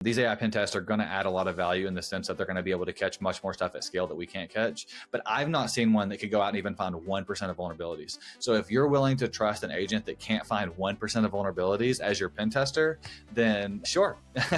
These AI pen tests are going to add a lot of value in the sense that they're going to be able to catch much more stuff at scale that we can't catch. But I've not seen one that could go out and even find 1% of vulnerabilities. So if you're willing to trust an agent that can't find 1% of vulnerabilities as your pen tester, then sure,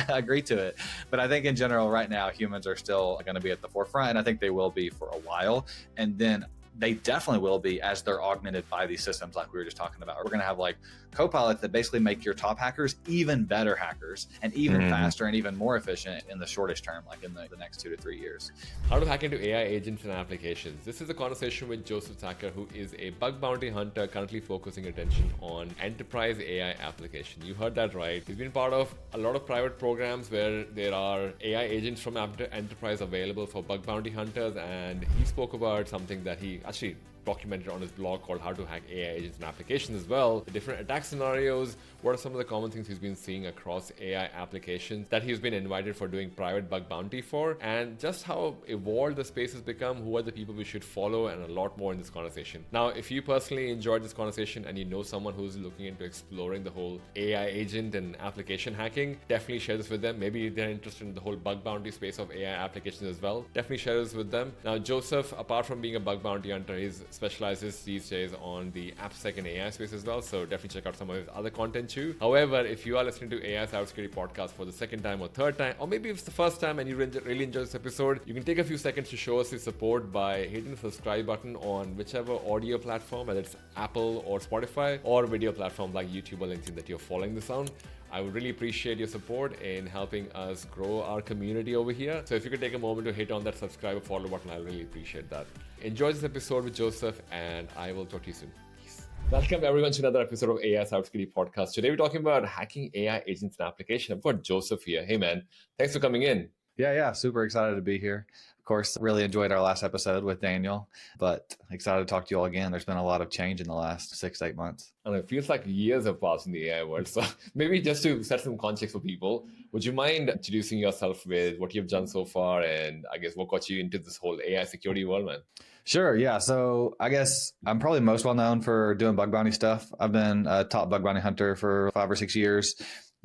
agree to it. But I think in general, right now, humans are still going to be at the forefront, and I think they will be for a while. And then they definitely will be as they're augmented by these systems like we were just talking about. We're going to have like copilots that basically make your top hackers even better hackers and even faster and even more efficient in the shortest term, like in the next 2 to 3 years. How to hack into AI agents and applications. This is a conversation with Joseph Thacker, who is a bug bounty hunter currently focusing attention on enterprise AI application. You heard that right. He's been part of a lot of private programs where there are AI agents from enterprise available for bug bounty hunters, and he spoke about something that he actually documented on his blog called How to Hack AI Agents and Applications as well. The different attack scenarios, what are some of the common things he's been seeing across AI applications that he's been invited for doing private bug bounty for, and just how evolved the space has become, who are the people we should follow, and a lot more in this conversation. Now, if you personally enjoyed this conversation and you know someone who's looking into exploring the whole AI agent and application hacking, definitely share this with them. Maybe they're interested in the whole bug bounty space of AI applications as well. Definitely share this with them. Now, Joseph, apart from being a bug bounty hunter, he's specializes these days on the AppSec and AI space as well, so definitely check out some of his other content too. However, if you are listening to AI Cybersecurity podcast for the second time or third time, or maybe it's the first time and you really enjoy this episode, you can take a few seconds to show us your support by hitting the subscribe button on whichever audio platform, whether it's Apple or Spotify, or video platforms like YouTube or LinkedIn that you're following this on. I would really appreciate your support in helping us grow our community over here. So if you could take a moment to hit on that subscribe or follow button, I really appreciate that. Enjoy this episode with Joseph, and I will talk to you soon. Peace. Welcome everyone to another episode of AI Cybersecurity Podcast. Today we're talking about hacking AI agents and application. I've got Joseph here. Hey man, thanks for coming in. Yeah. Super excited to be here. Of course, really enjoyed our last episode with Daniel, but excited to talk to you all again. There's been a lot of change in the last 6 to 8 months. And it feels like years have passed in the AI world. So maybe just to set some context for people, would you mind introducing yourself with what you've done so far and I guess what got you into this whole AI security world, man? Sure. Yeah. So I guess I'm probably most well known for doing bug bounty stuff. I've been a top bug bounty hunter for 5 or 6 years.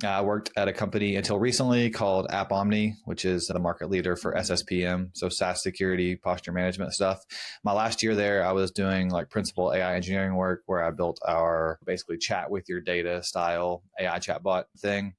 I worked at a company until recently called AppOmni, which is the market leader for SSPM, so SaaS security, posture management stuff. My last year there, I was doing like principal AI engineering work where I built our basically chat with your data style AI chatbot thing.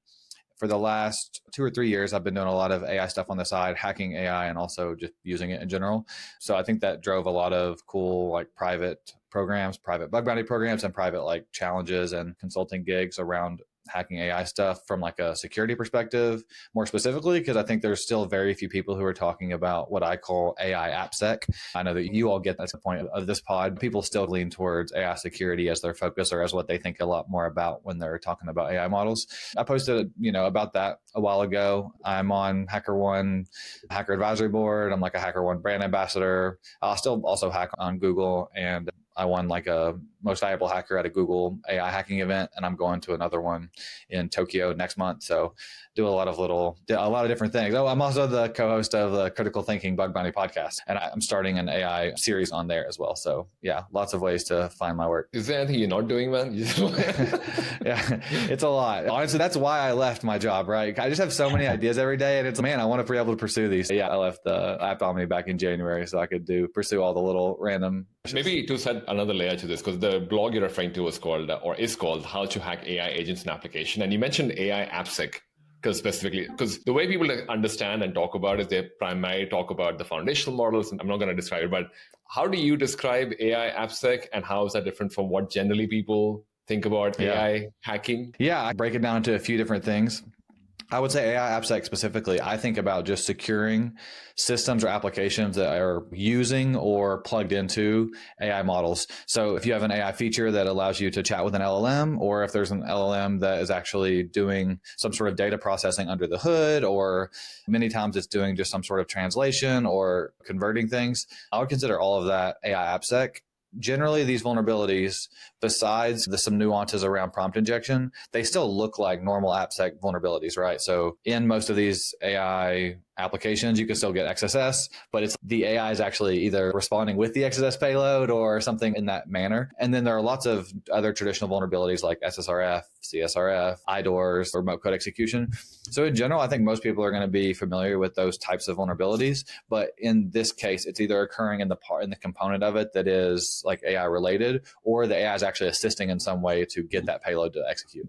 For the last 2 or 3 years, I've been doing a lot of AI stuff on the side, hacking AI and also just using it in general. So I think that drove a lot of cool like private programs, private bug bounty programs, and private like challenges and consulting gigs around hacking AI stuff from like a security perspective, more specifically, because I think there's still very few people who are talking about what I call AI AppSec. I know that you all get that's the point of this pod. People still lean towards AI security as their focus or as what they think a lot more about when they're talking about AI models. I posted, about that a while ago. I'm on HackerOne Hacker Advisory Board. I'm like a HackerOne brand ambassador. I'll still also hack on Google, and I won like a most valuable hacker at a Google AI hacking event, and I'm going to another one in Tokyo next month. So do a lot of different things. Oh, I'm also the co-host of the Critical Thinking Bug Bounty podcast, and I'm starting an AI series on there as well. So yeah, lots of ways to find my work. Is there anything you're not doing, man? Yeah, it's a lot. Honestly, that's why I left my job, right? I just have so many ideas every day, and it's, man, I want to be able to pursue these. Yeah, I left AppOmni back in January so I could pursue all the little random. Maybe to set another layer to this, because the blog you're referring to is called How to Hack AI Agents and Application. And you mentioned AI AppSec, because the way people understand and talk about it, they primarily talk about the foundational models, and I'm not going to describe it, but how do you describe AI AppSec, and how is that different from what generally people think about AI hacking? Yeah, I break it down into a few different things. I would say AI AppSec specifically, I think about just securing systems or applications that are using or plugged into AI models. So if you have an AI feature that allows you to chat with an LLM, or if there's an LLM that is actually doing some sort of data processing under the hood, or many times it's doing just some sort of translation or converting things, I would consider all of that AI AppSec. Generally, these vulnerabilities, besides some nuances around prompt injection, they still look like normal AppSec vulnerabilities, right? So in most of these AI applications, you can still get XSS, but it's the AI is actually either responding with the XSS payload or something in that manner. And then there are lots of other traditional vulnerabilities like SSRF, CSRF, IDORs, remote code execution. So in general, I think most people are going to be familiar with those types of vulnerabilities. But in this case, it's either occurring in the component of it that is like AI related, or the AI is actually assisting in some way to get that payload to execute.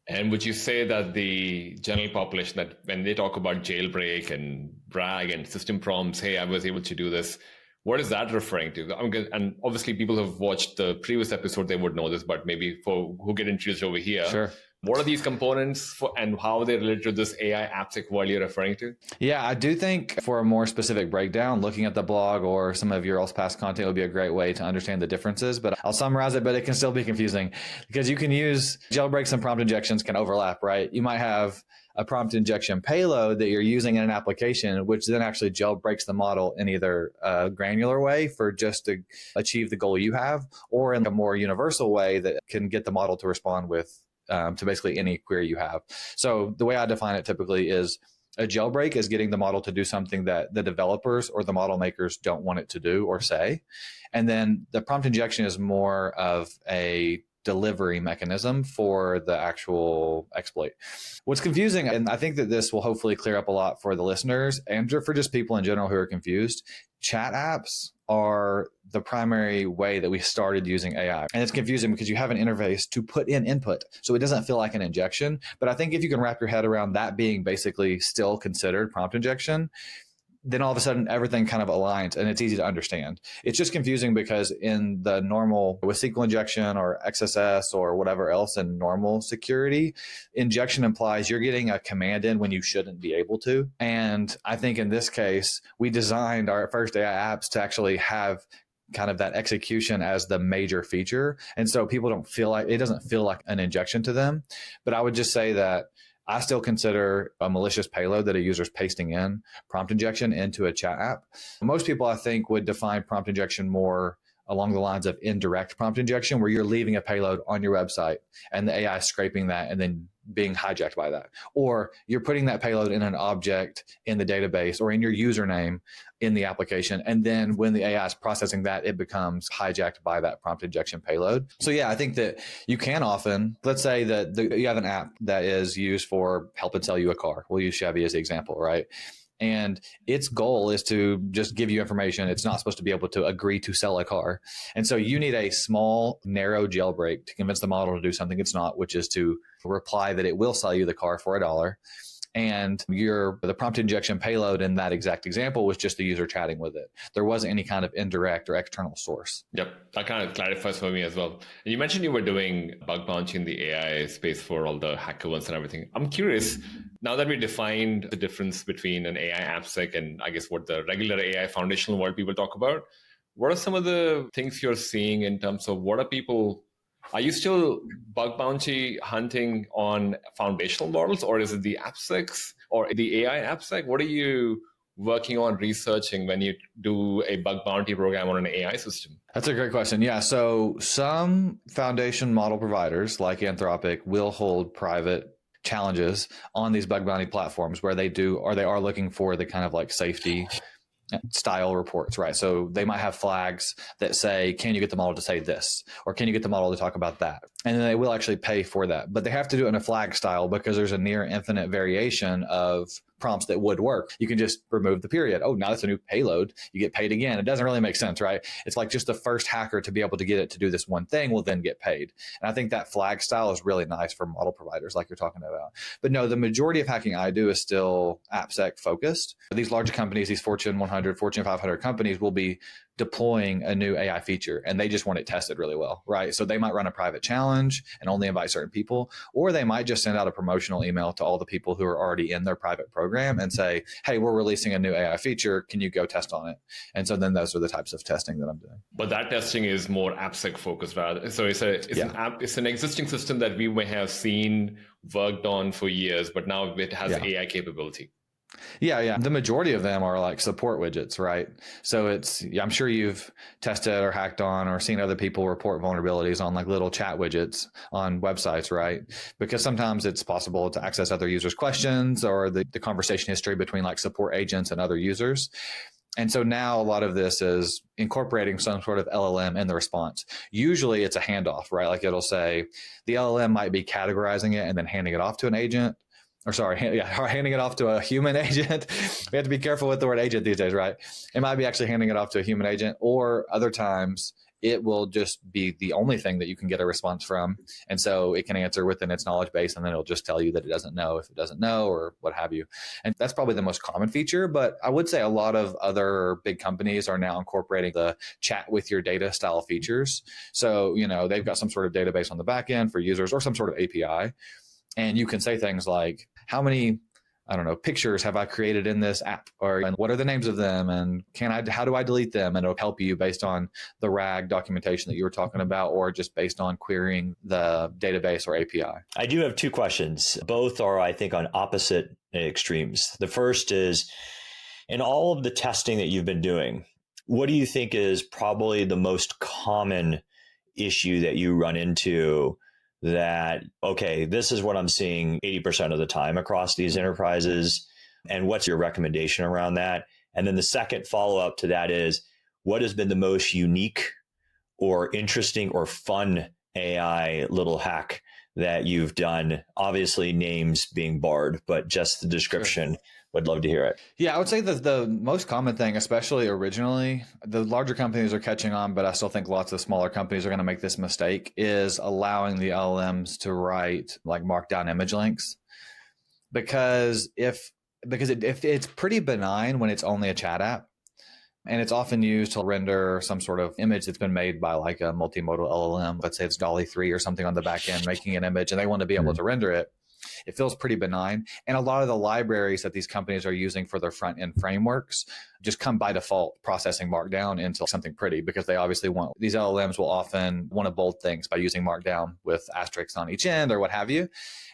And would you say that the general population, that when they talk about jailbreak and brag and system prompts, hey, I was able to do this, what is that referring to? And obviously people who have watched the previous episode, they would know this, but maybe for who get introduced over here, sure. What are these components for, and how are they related to this AI AppSec world you're referring to? Yeah, I do think for a more specific breakdown, looking at the blog or some of your else past content would be a great way to understand the differences, but I'll summarize it, but it can still be confusing because you can use jailbreaks and prompt injections can overlap, right? You might have a prompt injection payload that you're using in an application, which then actually jailbreaks the model in either a granular way for just to achieve the goal you have, or in a more universal way that can get the model to respond with to basically any query you have. So the way I define it typically is a jailbreak is getting the model to do something that the developers or the model makers don't want it to do or say. And then the prompt injection is more of a delivery mechanism for the actual exploit. What's confusing, and I think that this will hopefully clear up a lot for the listeners and for just people in general who are confused, chat apps are the primary way that we started using AI. And it's confusing because you have an interface to put in input. So it doesn't feel like an injection. But I think if you can wrap your head around that being basically still considered prompt injection, then all of a sudden everything kind of aligns and it's easy to understand. It's just confusing because in the normal, with SQL injection or XSS or whatever else in normal security, injection implies you're getting a command in when you shouldn't be able to. And I think in this case, we designed our first AI apps to actually have kind of that execution as the major feature. And so people don't feel like, it doesn't feel like an injection to them. But I would just say that I still consider a malicious payload that a user is pasting in prompt injection into a chat app. Most people, I think, would define prompt injection more along the lines of indirect prompt injection, where you're leaving a payload on your website and the AI is scraping that and then being hijacked by that. Or you're putting that payload in an object in the database or in your username in the application. And then when the AI is processing that, it becomes hijacked by that prompt injection payload. So yeah, I think that you can often, let's say that you have an app that is used for helping sell you a car. We'll use Chevy as the example, right? And its goal is to just give you information. It's not supposed to be able to agree to sell a car. And so you need a small, narrow jailbreak to convince the model to do something it's not, which is to reply that it will sell you the car for $1. And the prompt injection payload in that exact example was just the user chatting with it. There wasn't any kind of indirect or external source. Yep, that kind of clarifies for me as well. And you mentioned you were doing bug bounty in the AI space for all the hacker ones and everything. I'm curious, now that we defined the difference between an AI AppSec and I guess what the regular AI foundational world people talk about, what are some of the things you're seeing in terms of are you still bug bounty hunting on foundational models, or is it the AppSecs or the AI AppSec? What are you working on researching when you do a bug bounty program on an AI system? That's a great question. Yeah. So some foundation model providers like Anthropic will hold private challenges on these bug bounty platforms where they are looking for the kind of like safety style reports, right? So they might have flags that say, can you get the model to say this? Or can you get the model to talk about that? And then they will actually pay for that. But they have to do it in a flag style because there's a near infinite variation of prompts that would work. You can just remove the period. Oh, now that's a new payload. You get paid again. It doesn't really make sense, right? It's like just the first hacker to be able to get it to do this one thing will then get paid. And I think that flag style is really nice for model providers like you're talking about. But no, the majority of hacking I do is still AppSec focused. These large companies, these Fortune 100, Fortune 500 companies will be deploying a new AI feature and they just want it tested really well, right? So they might run a private challenge and only invite certain people, or they might just send out a promotional email to all the people who are already in their private program and say, hey, we're releasing a new AI feature. Can you go test on it? And so then those are the types of testing that I'm doing. But that testing is more AppSec focused, right? So it's an existing system that we may have seen worked on for years, but now it has AI capability. Yeah. The majority of them are like support widgets, right? So I'm sure you've tested or hacked on or seen other people report vulnerabilities on like little chat widgets on websites, right? Because sometimes it's possible to access other users' questions or the conversation history between like support agents and other users. And so now a lot of this is incorporating some sort of LLM in the response. Usually it's a handoff, right? Like it'll say the LLM might be categorizing it and then handing it off to an agent. Or sorry, handing it off to a human agent. We have to be careful with the word agent these days, right? It might be actually handing it off to a human agent, or other times it will just be the only thing that you can get a response from. And so it can answer within its knowledge base, and then it'll just tell you that it doesn't know if it doesn't know or what have you. And that's probably the most common feature. But I would say a lot of other big companies are now incorporating the chat with your data style features. So, they've got some sort of database on the back end for users or some sort of API. And you can say things like, how many, I don't know, pictures have I created in this app? Or and what are the names of them? And how do I delete them? And it'll help you based on the RAG documentation that you were talking about, or just based on querying the database or API. I do have two questions. Both are, I think, on opposite extremes. The first is, in all of the testing that you've been doing, what do you think is probably the most common issue that you run into that, okay, this is what I'm seeing 80% of the time across these enterprises, and what's your recommendation around that? And then the second follow-up to that is, what has been the most unique or interesting or fun AI little hack that you've done? Obviously, names being barred, but just the description. Sure. Would love to hear it. Yeah, I would say that the most common thing, especially originally, the larger companies are catching on, but I still think lots of smaller companies are going to make this mistake, is allowing the LLMs to write like markdown image links. Because if it's pretty benign when it's only a chat app, and it's often used to render some sort of image that's been made by like a multimodal LLM. Let's say it's Dolly 3 or something on the back end making an image, and they want to be able to render it. It feels pretty benign. And a lot of the libraries that these companies are using for their front end frameworks just come by default processing markdown into something pretty, because they obviously want, these LLMs will often want to bold things by using markdown with asterisks on each end or what have you.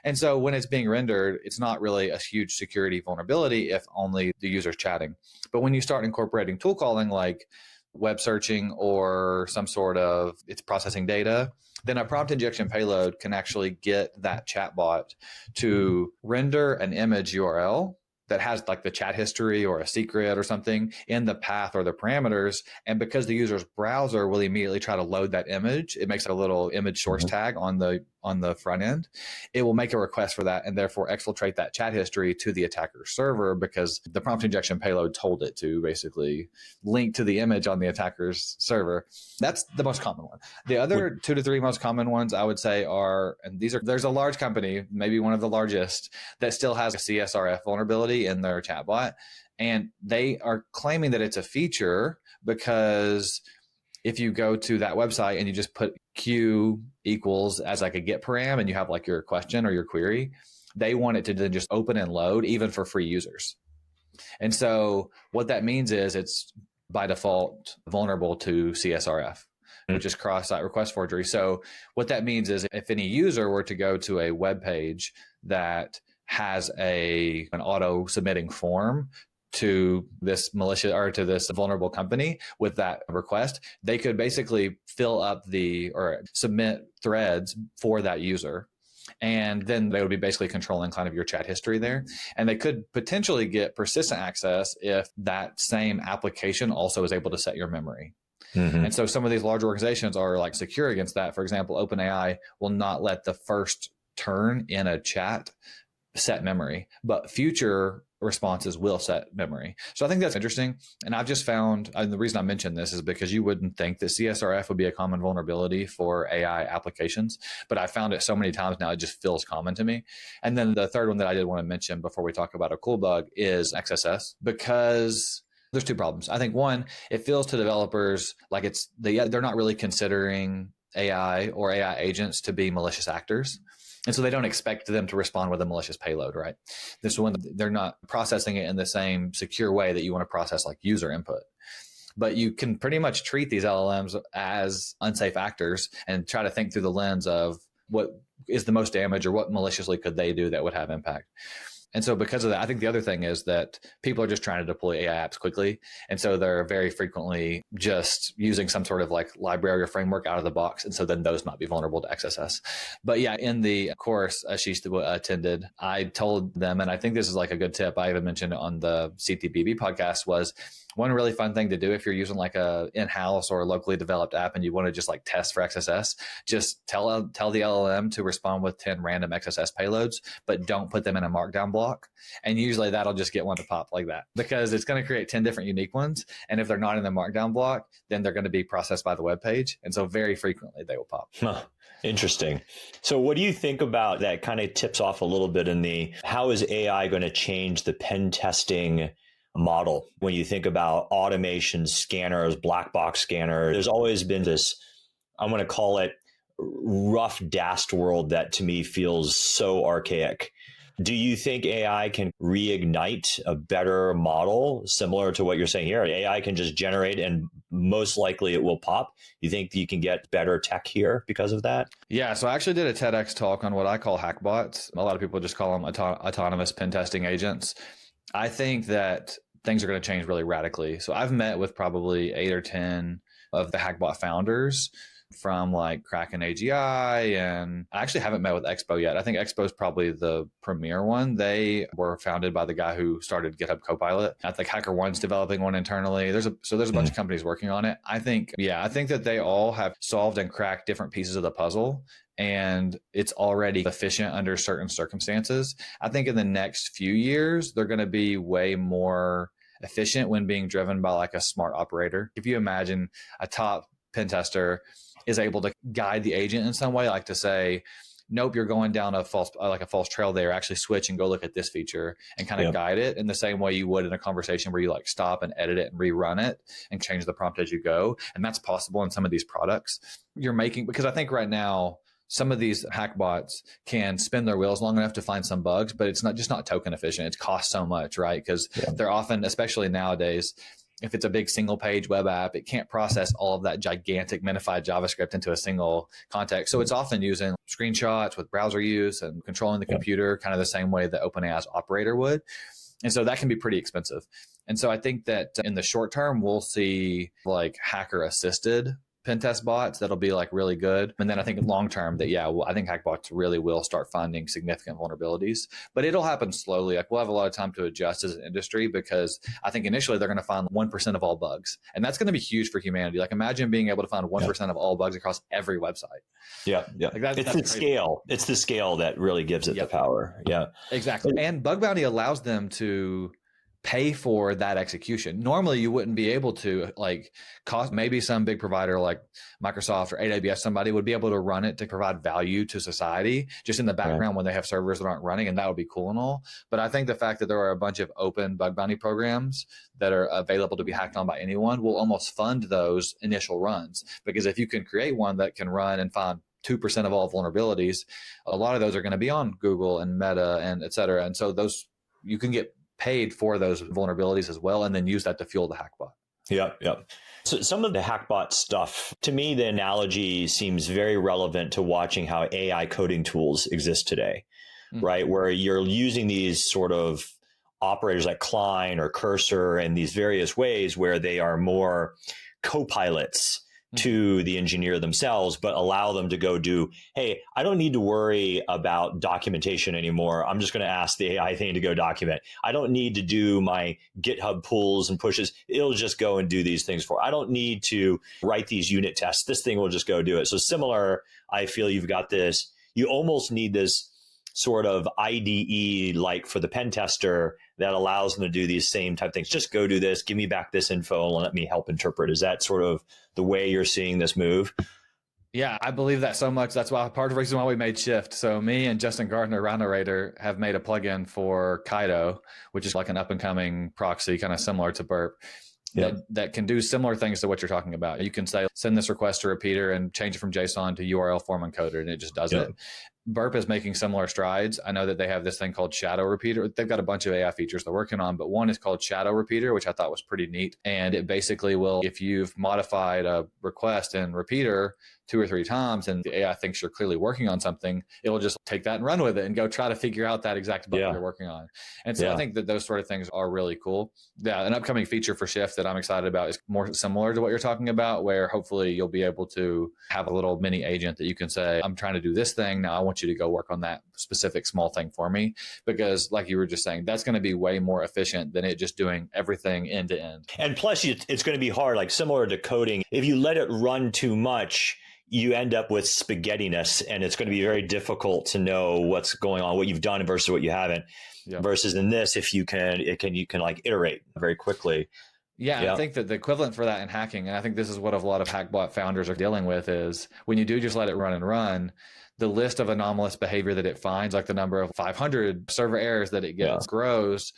And so when it's being rendered, it's not really a huge security vulnerability if only the user's chatting. But when you start incorporating tool calling like web searching or some sort of it's processing data, then a prompt injection payload can actually get that chatbot to render an image URL that has like the chat history or a secret or something in the path or the parameters. And because the user's browser will immediately try to load that image, it makes a little image source tag on the front end. It will make a request for that and therefore exfiltrate that chat history to the attacker's server, because the prompt injection payload told it to basically link to the image on the attacker's server. That's the most common one. The other 2 to 3 most common ones I would say are, and there's a large company, maybe one of the largest, that still has a CSRF vulnerability in their chatbot. And they are claiming that it's a feature because if you go to that website and you just put Q equals as like a get param and you have like your question or your query, they want it to then just open and load even for free users. And so what that means is it's by default vulnerable to CSRF, which is cross-site request forgery. So what that means is if any user were to go to a web page that has an auto submitting form to this malicious or to this vulnerable company with that request, they could basically fill up or submit threads for that user. And then they would be basically controlling kind of your chat history there. And they could potentially get persistent access if that same application also is able to set your memory. And so some of these large organizations are like secure against that. For example, OpenAI will not let the first turn in a chat set memory, but future responses will set memory. So I think that's interesting. And I've just found, and the reason I mentioned this is because you wouldn't think that CSRF would be a common vulnerability for AI applications, but I found it so many times now, it just feels common to me. And then the third one that I did want to mention before we talk about a cool bug is XSS, because there's 2 problems. I think one, it feels to developers like they're not really considering AI or AI agents to be malicious actors. And so they don't expect them to respond with a malicious payload, right? This one, they're not processing it in the same secure way that you want to process like user input. But you can pretty much treat these LLMs as unsafe actors and try to think through the lens of what is the most damage or what maliciously could they do that would have impact. And so because of that, I think the other thing is that people are just trying to deploy AI apps quickly. And so they're very frequently just using some sort of like library or framework out of the box. And so then those might be vulnerable to XSS. But yeah, in the course Ashish attended, I told them, and I think this is like a good tip, I even mentioned it on the CTBB podcast, was one really fun thing to do if you're using like a in-house or a locally developed app and you want to just like test for XSS, just tell the LLM to respond with 10 random XSS payloads, but don't put them in a markdown block. And usually that'll just get one to pop like that, because it's going to create 10 different unique ones. And if they're not in the markdown block, then they're going to be processed by the web page. And so very frequently they will pop. Huh. Interesting. So what do you think about that? Kind of tips off a little bit in the, how is AI going to change the pen testing model? When you think about automation, scanners, black box scanners, there's always been this, I'm going to call it rough DAST world that to me feels so archaic. Do you think AI can reignite a better model similar to what you're saying here? AI can just generate and most likely it will pop. You think you can get better tech here because of that? Yeah, so I actually did a TEDx talk on what I call hackbots. A lot of people just call them autonomous pen testing agents. I think that things are going to change really radically. So I've met with probably 8 or 10 of the hackbot founders from like Kraken AGI, and I actually haven't met with Expo yet. I think Expo is probably the premier one. They were founded by the guy who started GitHub Copilot. I think HackerOne's developing one internally. There's a bunch of companies working on it. I think that they all have solved and cracked different pieces of the puzzle, and it's already efficient under certain circumstances. I think in the next few years, they're going to be way more efficient when being driven by like a smart operator. If you imagine a top pen tester is able to guide the agent in some way, like to say, nope, you're going down a false trail there, actually switch and go look at this feature, and kind of guide it in the same way you would in a conversation where you like stop and edit it and rerun it and change the prompt as you go. And that's possible in some of these products you're making, because I think right now, some of these hackbots can spin their wheels long enough to find some bugs, but it's not token efficient. It costs so much, right? Because they're often, especially nowadays, if it's a big single page web app, it can't process all of that gigantic minified JavaScript into a single context. So it's often using screenshots with browser use and controlling the computer kind of the same way that OpenAI's operator would. And so that can be pretty expensive. And so I think that in the short term, we'll see like hacker assisted pen test bots that'll be like really good. And then I think long term that, I think hackbots really will start finding significant vulnerabilities, but it'll happen slowly. Like we'll have a lot of time to adjust as an industry, because I think initially they're going to find 1% of all bugs. And that's going to be huge for humanity. Like imagine being able to find 1% of all bugs across every website. Yeah. Like it's the scale. It's the scale that really gives it the power. Yeah, exactly. And bug bounty allows them to pay for that execution. Normally you wouldn't be able to like cost, maybe some big provider like Microsoft or AWS, somebody would be able to run it to provide value to society just in the background when they have servers that aren't running, and that would be cool and all. But I think the fact that there are a bunch of open bug bounty programs that are available to be hacked on by anyone will almost fund those initial runs, because if you can create one that can run and find 2% of all vulnerabilities, a lot of those are going to be on Google and Meta and et cetera. And so those, you can get paid for those vulnerabilities as well, and then use that to fuel the hackbot. Yep. So some of the hackbot stuff, to me, the analogy seems very relevant to watching how AI coding tools exist today, right? Where you're using these sort of operators like Klein or Cursor and these various ways where they are more co-pilots to the engineer themselves, but allow them to go do, hey, I don't need to worry about documentation anymore. I'm just going to ask the AI thing to go document. I don't need to do my GitHub pulls and pushes. It'll just go and do these things I don't need to write these unit tests. This thing will just go do it. So similar, I feel you've got this, you almost need this sort of IDE like for the pen tester that allows them to do these same type of things. Just go do this, give me back this info and let me help interpret. Is that sort of the way you're seeing this move? Yeah, I believe that so much. That's why part of the reason why we made Shift. So me and Justin Gardner, Round Narrator, have made a plugin for Kaido, which is like an up and coming proxy, kind of similar to Burp. That can do similar things to what you're talking about. You can say, send this request to repeater and change it from JSON to URL form encoder, and it just does it. Burp is making similar strides. I know that they have this thing called Shadow Repeater. They've got a bunch of AI features they're working on, but one is called Shadow Repeater, which I thought was pretty neat. And it basically will, if you've modified a request in Repeater 2 or 3 times and the AI thinks you're clearly working on something, it'll just take that and run with it and go try to figure out that exact bug you're working on. And so I think that those sort of things are really cool. Yeah, an upcoming feature for Shift that I'm excited about is more similar to what you're talking about, where hopefully you'll be able to have a little mini agent that you can say, I'm trying to do this thing. Now I want you to go work on that specific small thing for me. Because like you were just saying, that's going to be way more efficient than it just doing everything end to end. And plus, it's going to be hard, like similar to coding. If you let it run too much, you end up with spaghettiness, and it's going to be very difficult to know what's going on, what you've done versus what you haven't. Yeah. Versus in this, if you can like iterate very quickly. Yeah, I think that the equivalent for that in hacking, and I think this is what a lot of hackbot founders are dealing with, is when you do just let it run and run, the list of anomalous behavior that it finds, like the number of 500 server errors that it gets, grows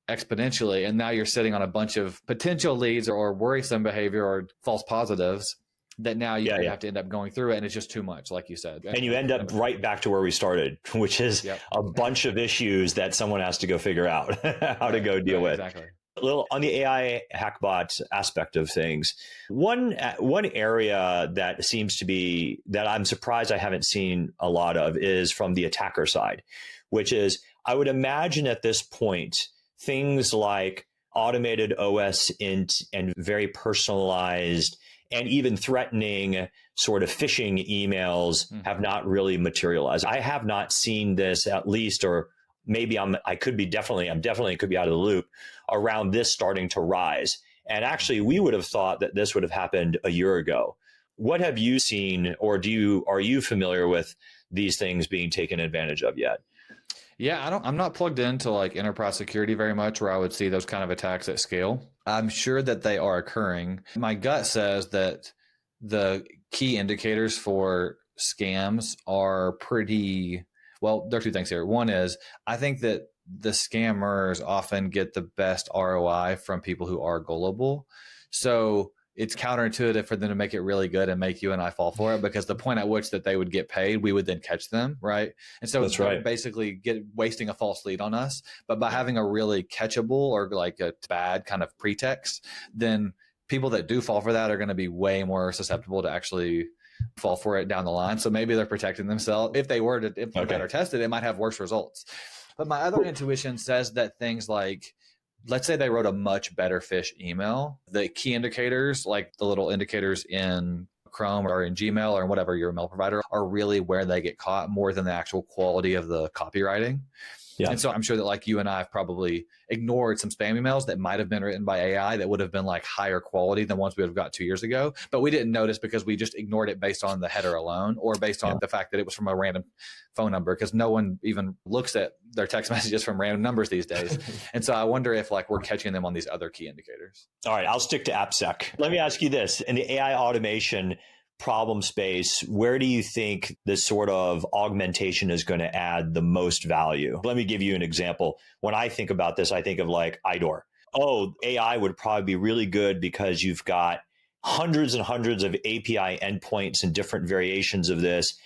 exponentially. And now you're sitting on a bunch of potential leads or worrisome behavior or false positives that now you have to end up going through it, and it's just too much, like you said. And you end up right back to where we started, which is a bunch of issues that someone has to go figure out how to go deal with. Exactly. A little on the AI hackbot aspect of things. One area that seems to be that I'm surprised I haven't seen a lot of is from the attacker side, which is I would imagine at this point things like automated OS int and very personalized and even threatening sort of phishing emails have not really materialized. I have not seen this, at least, or maybe I'm definitely could be out of the loop around this starting to rise. And actually, we would have thought that this would have happened a year ago. What have you seen, or are you familiar with these things being taken advantage of yet? Yeah, I'm not plugged into like enterprise security very much where I would see those kind of attacks at scale. I'm sure that they are occurring. My gut says that the key indicators for scams are pretty, well, there are 2 things here. One is I think that the scammers often get the best ROI from people who are gullible. So it's counterintuitive for them to make it really good and make you and I fall for it, because the point at which that they would get paid, we would then catch them, right? And so it's basically wasting a false lead on us. But by having a really catchable or like a bad kind of pretext, then people that do fall for that are going to be way more susceptible to actually fall for it down the line. So maybe they're protecting themselves. If they were to implement that or test it, it might have worse results. But my other intuition says that things like, let's say they wrote a much better phish email, the key indicators, like the little indicators in Chrome or in Gmail or whatever your email provider, are really where they get caught more than the actual quality of the copywriting. Yeah. And so I'm sure that like you and I have probably ignored some spam emails that might have been written by AI that would have been like higher quality than ones we would have got 2 years ago. But we didn't notice because we just ignored it based on the header alone, or based on the fact that it was from a random phone number, because no one even looks at their text messages from random numbers these days. And so I wonder if like we're catching them on these other key indicators. All right, I'll stick to AppSec. Let me ask you this. In the AI automation problem space, where do you think this sort of augmentation is going to add the most value? Let me give you an example. When I think about this, I think of like IDOR. Oh, AI would probably be really good because you've got hundreds and hundreds of API endpoints and different variations of this.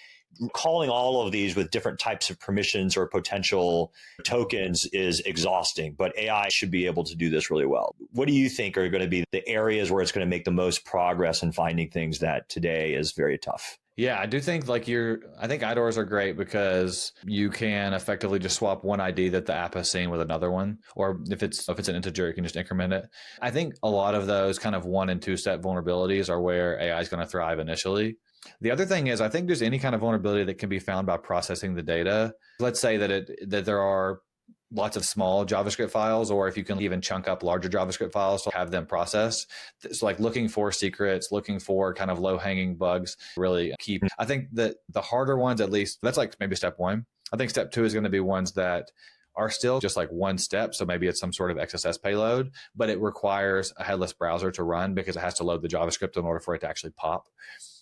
Calling all of these with different types of permissions or potential tokens is exhausting, but AI should be able to do this really well. What do you think are going to be the areas where it's going to make the most progress in finding things that today is very tough? Yeah, I do think I think IDORs are great because you can effectively just swap one ID that the app has seen with another one. Or if it's an integer, you can just increment it. I think a lot of those kind of 1 and 2 step vulnerabilities are where AI is going to thrive initially. The other thing is, I think there's any kind of vulnerability that can be found by processing the data. Let's say that there are lots of small JavaScript files, or if you can even chunk up larger JavaScript files to have them processed. It's like looking for secrets, looking for kind of low-hanging bugs, really keep. I think that the harder ones, at least, that's like maybe step 1. I think step 2 is going to be ones that are still just like one step. So maybe it's some sort of XSS payload, but it requires a headless browser to run because it has to load the JavaScript in order for it to actually pop.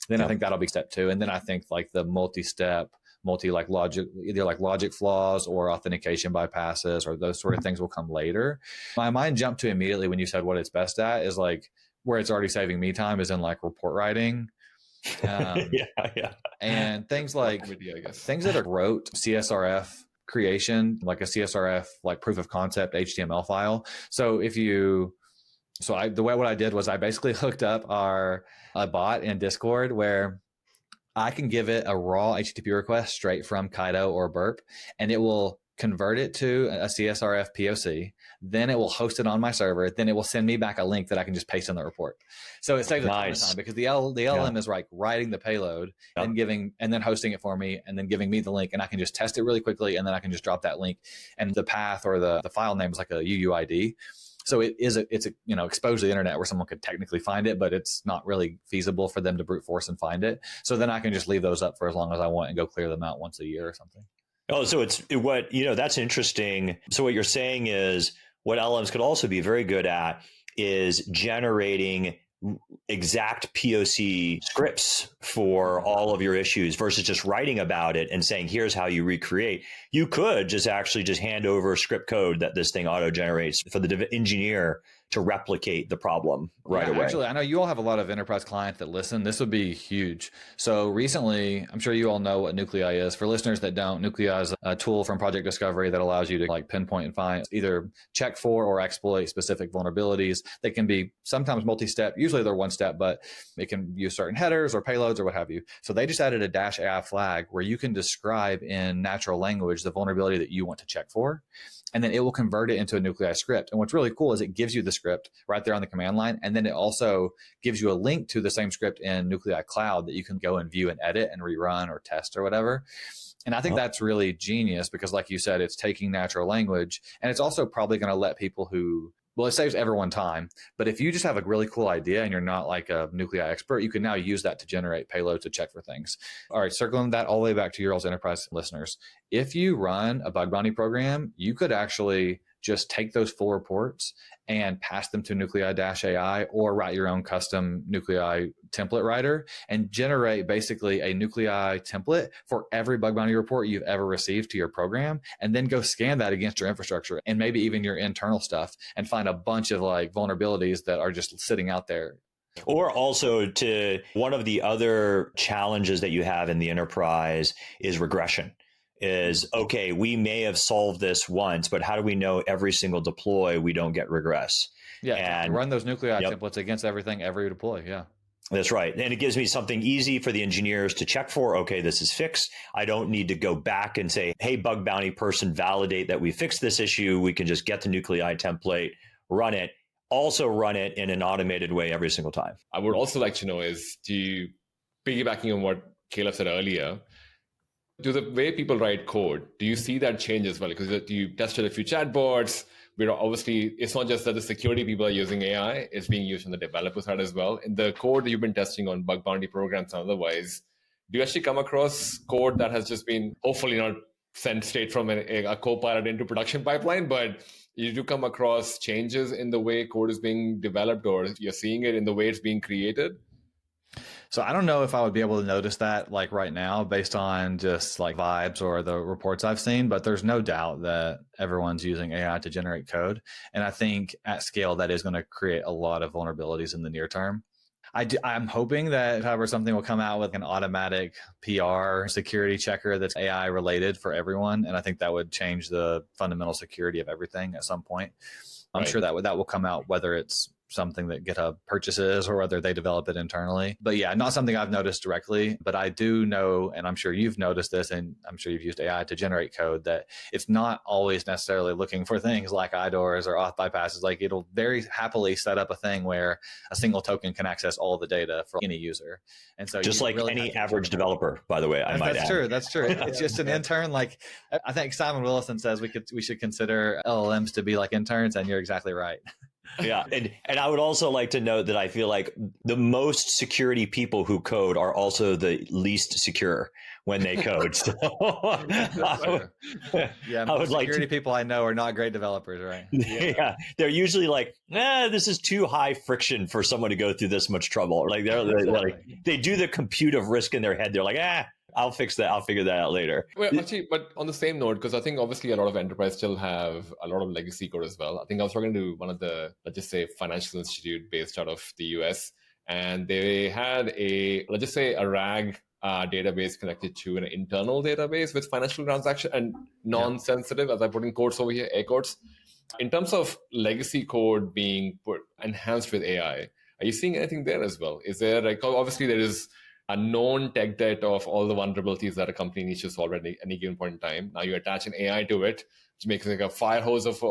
Then I think that'll be step 2. And then I think like the logic flaws or authentication bypasses or those sort of things will come later. My mind jumped to immediately when you said what it's best at is like where it's already saving me time is in like report writing. And things like things that are wrote CSRF creation, like a CSRF, like proof of concept HTML file. So what I did was I basically hooked up a bot in Discord where I can give it a raw HTTP request straight from Kaido or Burp, and it will convert it to a CSRF POC. Then it will host it on my server. Then it will send me back a link that I can just paste in the report. So it saves a ton of time because the LLM is like writing the payload and then hosting it for me and then giving me the link, and I can just test it really quickly, and then I can just drop that link, and the path or the file name is like a UUID. So it's exposed to the internet where someone could technically find it, but it's not really feasible for them to brute force and find it. So then I can just leave those up for as long as I want and go clear them out once a year or something. Oh, so that's interesting. So what you're saying is what LLMs could also be very good at is generating exact POC scripts for all of your issues versus just writing about it and saying, here's how you recreate. You could just hand over script code that this thing auto generates for the engineer to replicate the problem right away. Actually, I know you all have a lot of enterprise clients that listen. This would be huge. So recently, I'm sure you all know what Nuclei is. For listeners that don't, Nuclei is a tool from Project Discovery that allows you to like pinpoint and find, either check for or exploit specific vulnerabilities. They can be sometimes multi-step. Usually they're one step, but it can use certain headers or payloads or what have you. So they just added a -AI flag where you can describe in natural language the vulnerability that you want to check for, and then it will convert it into a Nuclei script. And what's really cool is it gives you the script right there on the command line. And then it also gives you a link to the same script in Nuclei Cloud that you can go and view and edit and rerun or test or whatever. And I think that's really genius because, like you said, it's taking natural language, and it's also probably going to let people it saves everyone time. But if you just have a really cool idea and you're not like a Nuclei expert, you can now use that to generate payloads to check for things. All right, circling that all the way back to your all's enterprise listeners. If you run a bug bounty program, you could actually just take those full reports and pass them to Nuclei-AI or write your own custom Nuclei template writer and generate basically a Nuclei template for every bug bounty report you've ever received to your program, and then go scan that against your infrastructure and maybe even your internal stuff and find a bunch of like vulnerabilities that are just sitting out there. Or also to one of the other challenges that you have in the enterprise is regression. Is, okay, we may have solved this once, but how do we know every single deploy we don't get regress? Yeah, and run those Nuclei templates against everything, every deploy. Yeah. That's right. And it gives me something easy for the engineers to check for. Okay, this is fixed. I don't need to go back and say, hey, bug bounty person, validate that we fixed this issue. We can just get the Nuclei template, run it, also run it in an automated way every single time. I would also like to know is, piggybacking on what Caleb said earlier, do the way people write code, do you see that change as well? Because you tested a few chatbots. Obviously, it's not just that the security people are using AI, it's being used on the developer side as well. In the code that you've been testing on bug bounty programs and otherwise, do you actually come across code that has just been hopefully not sent straight from a co-pilot into production pipeline, but you do come across changes in the way code is being developed, or you're seeing it in the way it's being created? So I don't know if I would be able to notice that like right now based on just like vibes or the reports I've seen, but there's no doubt that everyone's using AI to generate code. And I think at scale, that is going to create a lot of vulnerabilities in the near term. I'm hoping that, however, something will come out with an automatic PR security checker that's AI related for everyone. And I think that would change the fundamental security of everything at some point. I'm sure that will come out, whether it's something that GitHub purchases or whether they develop it internally. But yeah, not something I've noticed directly, but I do know, and I'm sure you've noticed this, and I'm sure you've used AI to generate code, that it's not always necessarily looking for things like IDORs or auth bypasses. Like it'll very happily set up a thing where a single token can access all the data for any user. And so just like really any average developer, by the way, I might add. That's true. It's just an intern. Like I think Simon Willison says we should consider LLMs to be like interns, and you're exactly right. Yeah. And I would also like to note that I feel like the most security people who code are also the least secure when they code. So security people I know are not great developers, right? Yeah. They're usually like, this is too high friction for someone to go through this much trouble. Like they do the compute of risk in their head. They're like, I'll fix that. I'll figure that out later. Well, actually, but on the same note, because I think obviously a lot of enterprise still have a lot of legacy code as well. I think I was talking to one of the, let's just say, financial institute based out of the US, and they had a RAG database connected to an internal database with financial transaction and non-sensitive, as I put in quotes over here, air quotes. In terms of legacy code being enhanced with AI, are you seeing anything there as well? Is there, like, obviously there is a known tech debt of all the vulnerabilities that a company needs to solve at any given point in time. Now you attach an AI to it, which makes it like a fire hose of,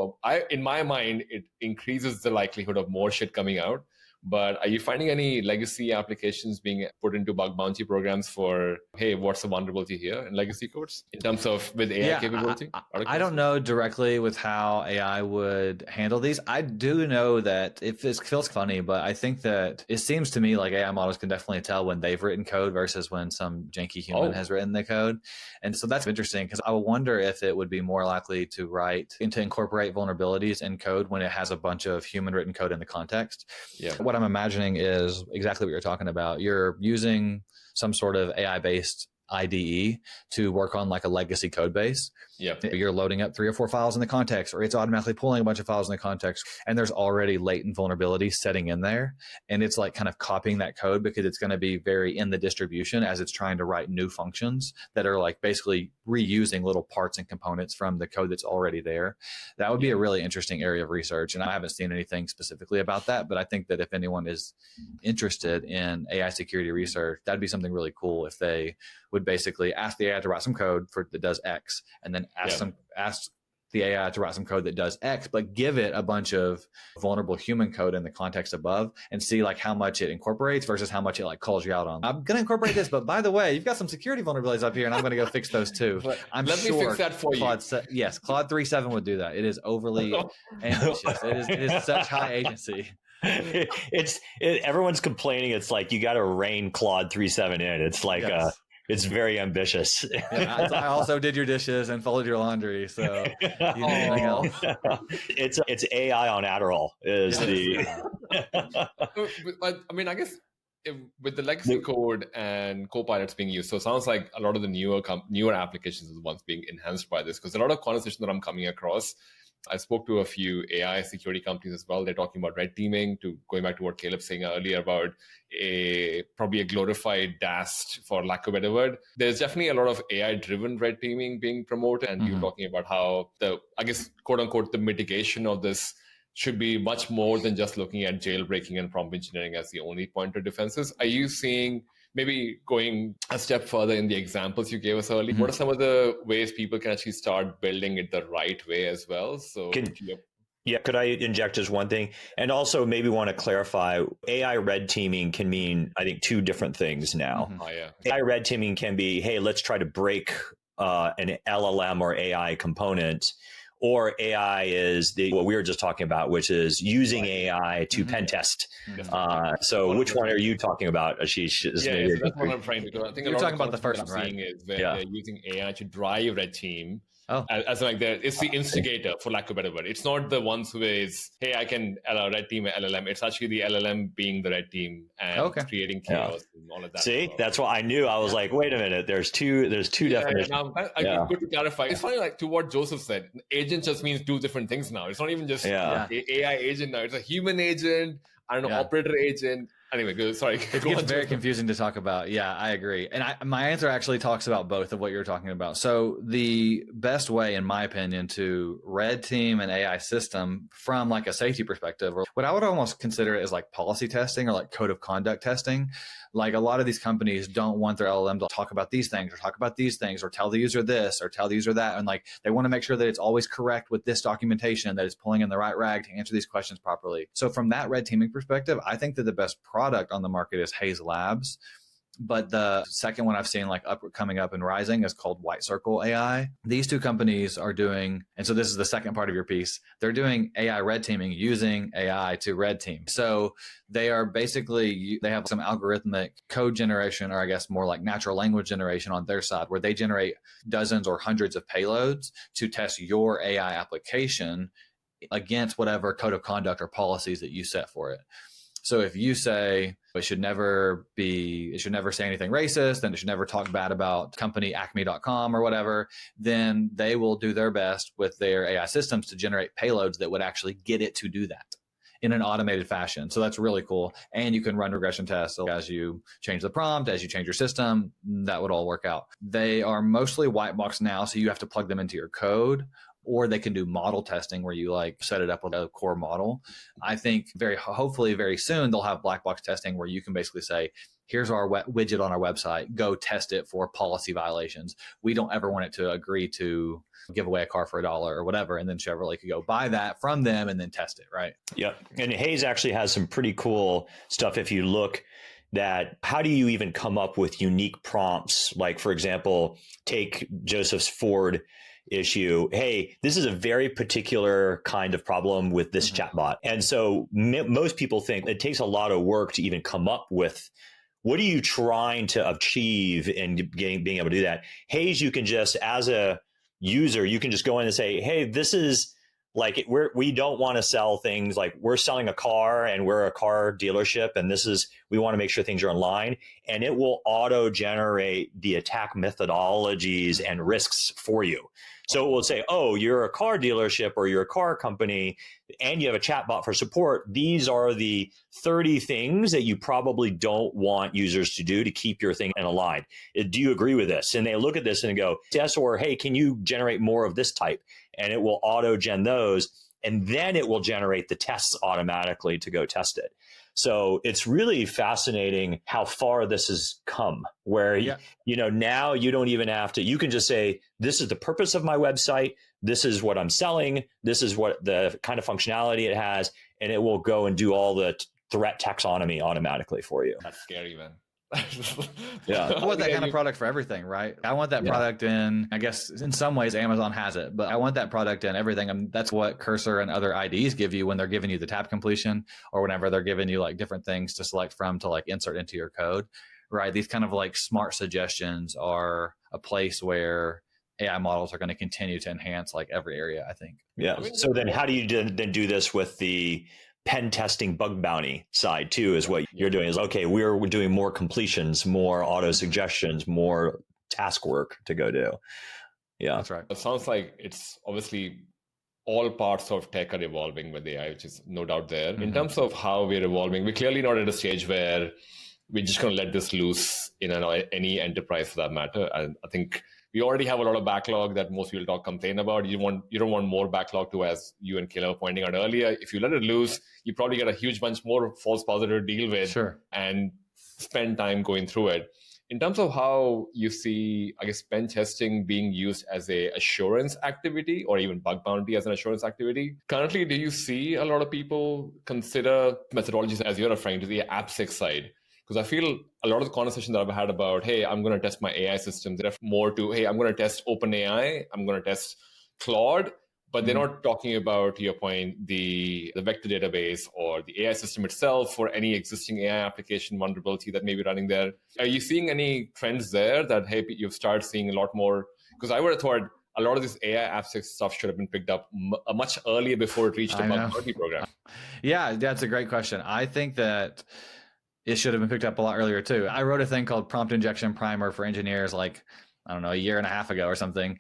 in my mind, it increases the likelihood of more shit coming out. But are you finding any legacy applications being put into bug bounty programs for, hey, what's the vulnerability here in legacy codes in terms of with AI capability? I don't know directly with how AI would handle these. I do know that it feels funny, but I think that it seems to me like AI models can definitely tell when they've written code versus when some janky human has written the code. And so that's interesting because I wonder if it would be more likely to write and to incorporate vulnerabilities in code when it has a bunch of human written code in the context. Yeah. What I'm imagining is exactly what you're talking about. You're using some sort of AI-based IDE to work on like a legacy code base. Yeah. You're loading up 3 or 4 files in the context, or it's automatically pulling a bunch of files in the context, and there's already latent vulnerabilities setting in there. And it's like kind of copying that code because it's going to be very in the distribution as it's trying to write new functions that are like basically reusing little parts and components from the code that's already there. That would be a really interesting area of research. And I haven't seen anything specifically about that, but I think that if anyone is interested in AI security research, that'd be something really cool if they would basically ask the AI to write some code that does X, and then ask the AI to write some code that does X, but give it a bunch of vulnerable human code in the context above and see like how much it incorporates versus how much it like calls you out on. I'm going to incorporate this, but by the way, you've got some security vulnerabilities up here and I'm going to go fix those too. Let me fix that for you. Yes, Claude 3.7 would do that. It is overly ambitious. It is such high agency. Everyone's complaining. It's like you got to rein Claude 3.7 in. It's like it's very ambitious. Yeah, I also did your dishes and folded your laundry. So you need anything else? It's AI on Adderall is the. I mean, I guess with the legacy code and copilots being used, so it sounds like a lot of the newer applications are the ones being enhanced by this, because a lot of conversation that I'm coming across, I spoke to a few AI security companies as well. They're talking about red teaming, going back to what Caleb was saying earlier about probably a glorified DAST, for lack of a better word. There's definitely a lot of AI-driven red teaming being promoted, and you're talking about how I guess, quote unquote, the mitigation of this should be much more than just looking at jailbreaking and prompt engineering as the only point of defenses. Are you seeing, maybe going a step further in the examples you gave us earlier, what are some of the ways people can actually start building it the right way as well? So could I inject just one thing? And also maybe want to clarify, AI red teaming can mean, I think, 2 different things now. AI red teaming can be, hey, let's try to break an LLM or AI component. Or AI is what we were just talking about, which is using AI to pentest. So which one are you talking about, Ashish? So that's what I'm trying to do. I think you're talking about the first one, right? Seeing is where they're using AI to drive red team. As like it's the instigator, for lack of a better word. It's not the ones who is, hey, I can red team an LLM. It's actually the LLM being the red team and creating chaos and all of that. See, that's what I knew. I was like, wait a minute. There's two definitions. Good to clarify. It's funny, like to what Joseph said. Agent just means 2 different things now. It's not even just AI agent now. It's a human agent. I don't know, operator agent. Anyway, good. Sorry. It gets very confusing to talk about. Yeah, I agree. And my answer actually talks about both of what you're talking about. So the best way, in my opinion, to red team an AI system from like a safety perspective, or what I would almost consider it as like policy testing or like code of conduct testing. Like a lot of these companies don't want their LLM to talk about these things or talk about these things or tell the user this or tell the user that. And like they want to make sure that it's always correct with this documentation, that it's pulling in the right rag to answer these questions properly. So from that red teaming perspective, I think that the best product on the market is Haze Labs. But the second one I've seen like coming up and rising is called White Circle AI. These 2 companies are doing, and so this is the second part of your piece, they're doing AI red teaming using AI to red team. So they are basically, they have some algorithmic code generation, or I guess more like natural language generation on their side, where they generate dozens or hundreds of payloads to test your AI application against whatever code of conduct or policies that you set for it. So if you say it should never say anything racist, and it should never talk bad about company acme.com or whatever, then they will do their best with their AI systems to generate payloads that would actually get it to do that in an automated fashion. So that's really cool. And you can run regression tests. So as you change the prompt, as you change your system, that would all work out. They are mostly white box now, so you have to plug them into your code, or they can do model testing where you like set it up with a core model. I think hopefully very soon they'll have black box testing where you can basically say, here's our widget on our website, go test it for policy violations. We don't ever want it to agree to give away a car for $1 or whatever. And then Chevrolet could go buy that from them and then test it, right? Yep. And Hayes actually has some pretty cool stuff. If you look that, how do you even come up with unique prompts? Like, for example, take Joseph's Ford issue. Hey, this is a very particular kind of problem with this chatbot. And so most people think it takes a lot of work to even come up with what are you trying to achieve in being able to do that. Hayes, you can just, as a user, you can just go in and say, hey, this is like, we don't want to sell things like we're selling a car and we're a car dealership. And we want to make sure things are in line, and it will auto generate the attack methodologies and risks for you. So it will say, oh, you're a car dealership or you're a car company and you have a chatbot for support. These are the 30 things that you probably don't want users to do to keep your thing in a line. Do you agree with this? And they look at this and go, yes, or hey, can you generate more of this type? And it will auto gen those. And then it will generate the tests automatically to go test it. So it's really fascinating how far this has come, where, now you don't even have to, you can just say, this is the purpose of my website. This is what I'm selling. This is what the kind of functionality it has. And it will go and do all the threat taxonomy automatically for you. That's scary, man. Yeah, I want that kind of product for everything, right? I want that product in, I guess in some ways Amazon has it, but I want that product in everything. I mean, that's what Cursor and other IDs give you when they're giving you the tab completion, or whenever they're giving you like different things to select from to like insert into your code, right? These kind of like smart suggestions are a place where AI models are going to continue to enhance like every area, I think. Yeah. So then how do you then do this with the pen testing bug bounty side too, is what you're doing is, okay, we're doing more completions, more auto suggestions, more task work to go do. Yeah. That's right. It sounds like it's obviously all parts of tech are evolving with AI, which is no doubt there. In terms of how we're evolving, we're clearly not at a stage where we're just going to let this loose in any enterprise for that matter. And I think we already have a lot of backlog that most people complain about. You don't want more backlog to, as you and Caleb were pointing out earlier. If you let it loose, you probably get a huge bunch more false positive to deal with and spend time going through it. In terms of how you see, I guess, pen testing being used as a assurance activity or even bug bounty as an assurance activity, currently, do you see a lot of people consider methodologies, as you're referring to, the AppSec side? Because I feel a lot of the conversation that I've had about, hey, I'm going to test my AI systems, they're more to, hey, I'm going to test OpenAI, I'm going to test Claude, but they're not talking about, to your point, the vector database or the AI system itself for any existing AI application vulnerability that may be running there. Are you seeing any trends there that, hey, you've started seeing a lot more? Because I would have thought a lot of this AI AppSec stuff should have been picked up much earlier before it reached the bug bounty program. Yeah, that's a great question. I think that it should have been picked up a lot earlier too. I wrote a thing called Prompt Injection Primer for engineers, like, I don't know, a year and a half ago or something.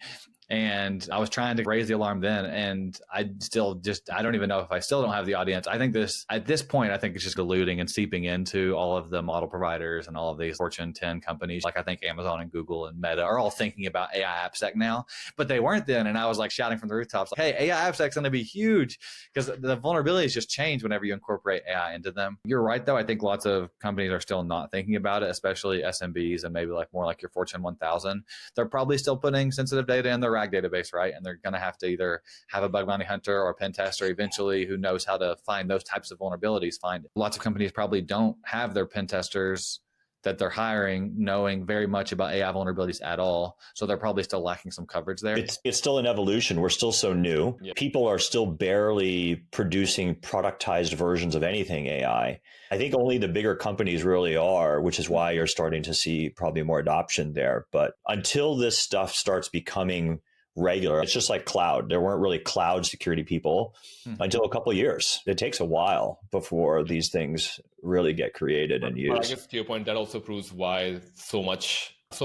And I was trying to raise the alarm then. And I don't even know if I still don't have the audience. I think at this point, I think it's just diluting and seeping into all of the model providers and all of these Fortune 10 companies. Like I think Amazon and Google and Meta are all thinking about AI AppSec now, but they weren't then. And I was like shouting from the rooftops, like, hey, AI AppSec's going to be huge, because the vulnerabilities just change whenever you incorporate AI into them. You're right, though. I think lots of companies are still not thinking about it, especially SMBs and maybe like more like your Fortune 1000. They're probably still putting sensitive data in their RAG database, right? And they're going to have to either have a bug bounty hunter or a pen tester eventually who knows how to find those types of vulnerabilities, find it. Lots of companies probably don't have their pen testers that they're hiring knowing very much about AI vulnerabilities at all. So they're probably still lacking some coverage there. It's still an evolution. We're still so new. Yeah. People are still barely producing productized versions of anything AI. I think only the bigger companies really are, which is why you're starting to see probably more adoption there. But until this stuff starts becoming regular, it's just like cloud. There weren't really cloud security people until a couple of years. It takes a while before these things really get created and used. But I guess to your point, that also proves why so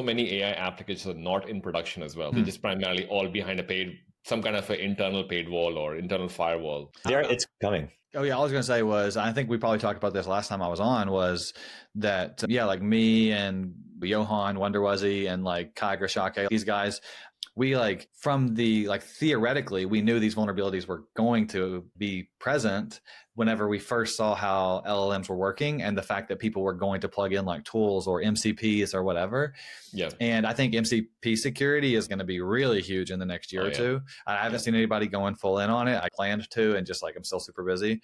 many AI applications are not in production as well. They're just primarily all behind some kind of an internal paid wall or internal firewall. It's coming. Oh yeah, all I was going to say was, I think we probably talked about this last time I was on, was that, like me and Johan Wonderwuzzy and like Kai Grashake, these guys, we like from the like theoretically, we knew these vulnerabilities were going to be present whenever we first saw how LLMs were working and the fact that people were going to plug in like tools or MCPs or whatever. Yeah. And I think MCP security is going to be really huge in the next year or two. I haven't seen anybody going full in on it. I planned to, and just like I'm still super busy.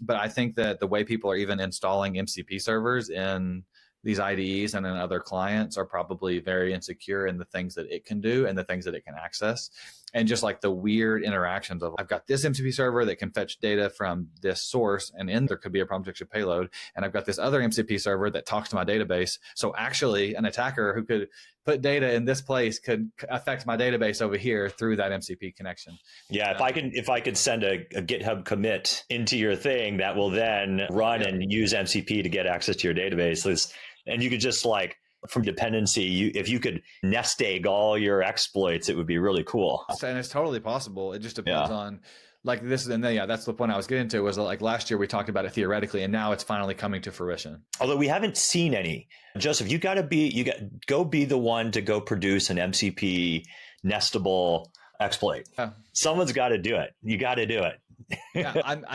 But I think that the way people are even installing MCP servers in these IDEs and in other clients are probably very insecure in the things that it can do and the things that it can access. And just like the weird interactions of, I've got this MCP server that can fetch data from this source, and in there could be a prompt injection payload. And I've got this other MCP server that talks to my database. So actually an attacker who could put data in this place could affect my database over here through that MCP connection. Yeah, if I could send a GitHub commit into your thing that will then run and use MCP to get access to your database, and you could just like from dependency, if you could nest egg all your exploits, it would be really cool. And it's totally possible. It just depends on like this. And then, that's the point I was getting to was like last year we talked about it theoretically, and now it's finally coming to fruition. Although we haven't seen any. Joseph, you got to go be the one to go produce an MCP nestable exploit. Someone's got to do it. You got to do it.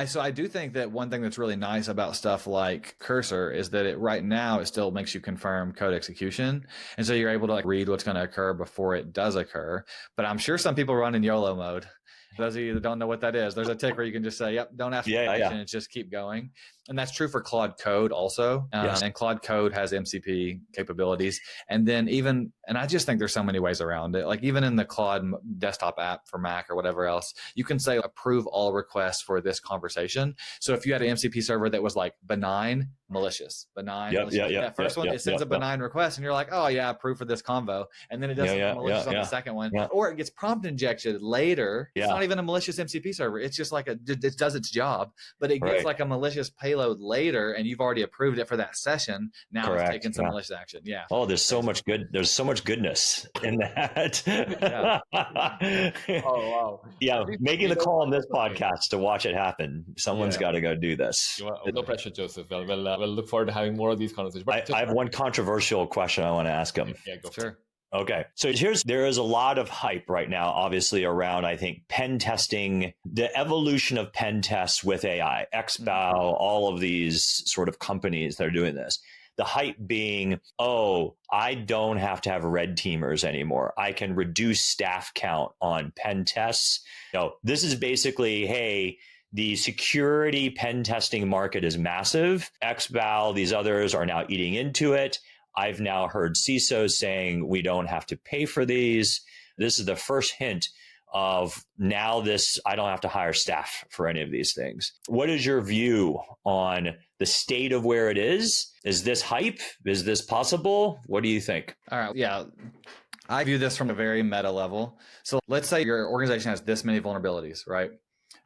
So I do think that one thing that's really nice about stuff like Cursor is that it right now it still makes you confirm code execution, and so you're able to like read what's going to occur before it does occur. But I'm sure some people run in YOLO mode. Those of you that don't know what that is, there's a tick where you can just say, "Yep, don't ask for permission," and just keep going. And that's true for Claude Code also. And Claude Code has MCP capabilities. And then and I just think there's so many ways around it. Like even in the Claude desktop app for Mac or whatever else, you can say approve all requests for this conversation. So if you had an MCP server that was like benign, malicious, that first one, it sends a benign request and you're like, oh yeah, approve for this convo. And then it does malicious on the second one. Or it gets prompt injected later. It's not even a malicious MCP server. It's just like it does its job, but it gets like a malicious payload later and you've already approved it for that session. Now it's taking some malicious action. Oh, there's so much goodness in that. Oh wow. Making the call on this podcast to watch it happen. Someone's got to go do this. No pressure, Joseph. We'll look forward to having more of these conversations. I have one controversial question I want to ask him. Go. Sure. Okay. So there is a lot of hype right now, obviously, around, I think, pen testing, the evolution of pen tests with AI, XBOW, all of these sort of companies that are doing this. The hype being, I don't have to have red teamers anymore. I can reduce staff count on pen tests. This is basically, hey, the security pen testing market is massive. XBOW, these others are now eating into it. I've now heard CISOs saying we don't have to pay for these. This is the first hint of now I don't have to hire staff for any of these things. What is your view on the state of where it is? Is this hype? Is this possible? What do you think? All right. Yeah. I view this from a very meta level. So let's say your organization has this many vulnerabilities, right?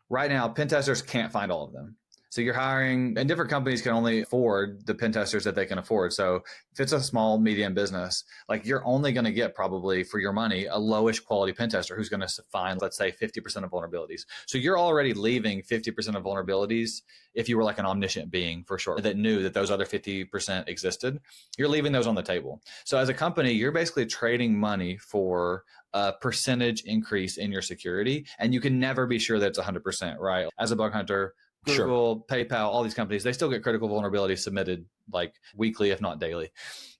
Right now, pen testers can't find all of them. So you're hiring, and different companies can only afford the pen testers that they can afford. So if it's a small, medium business, like you're only going to get probably for your money a lowish quality pen tester who's going to find, let's say, 50% of vulnerabilities. So you're already leaving 50% of vulnerabilities if you were like an omniscient being for sure that knew that those other 50% existed. You're leaving those on the table. So as a company, you're basically trading money for a percentage increase in your security, and you can never be sure that it's 100%, right? As a bug hunter, Google, PayPal, all these companies, they still get critical vulnerabilities submitted like weekly, if not daily.